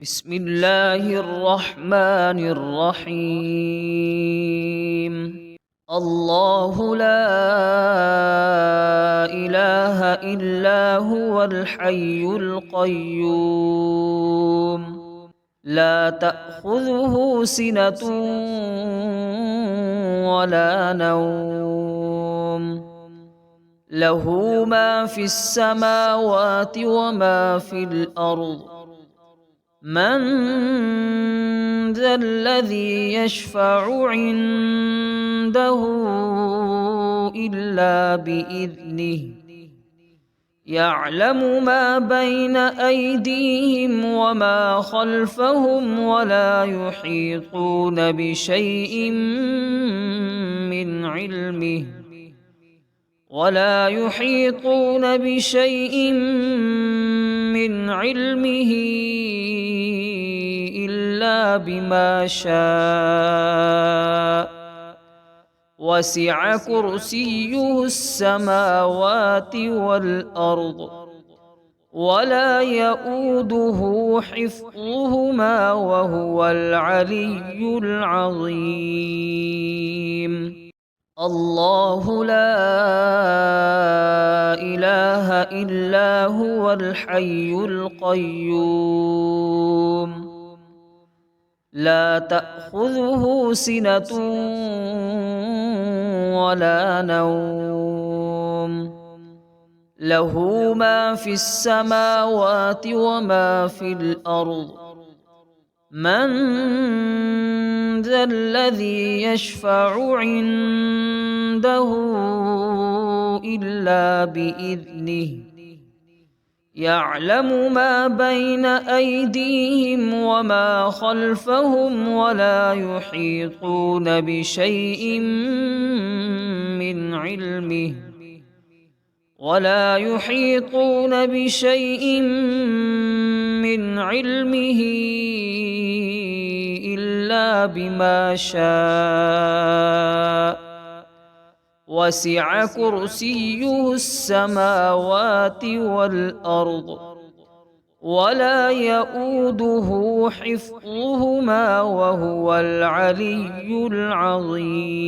بسم الله الرحمن الرحيم. الله لا إله إلا هو الحي القيوم، لا تأخذه سنة ولا نوم، له ما في السماوات وما في الأرض. من ذا الذي يشفع عنده إلا بإذنه، يعلم ما بين أيديهم وما خلفهم ولا يحيطون بشيء من علمه إلا بما شاء، وسع كرسيه السماوات والأرض، ولا يؤوده حفظهما وهو العلي العظيم. الله لا إله إلا هو الحي القيوم، لا تأخذه سنة ولا نوم، له ما في السماوات وما في الأرض. من ذا الذي يشفع عنده إلا بإذنه، يعلم ما بين أيديهم وما خلفهم ولا يحيطون بشيء من علمه إلا بما شاء، وسع كرسيه السماوات والأرض، ولا يؤوده حفظهما وهو العلي العظيم.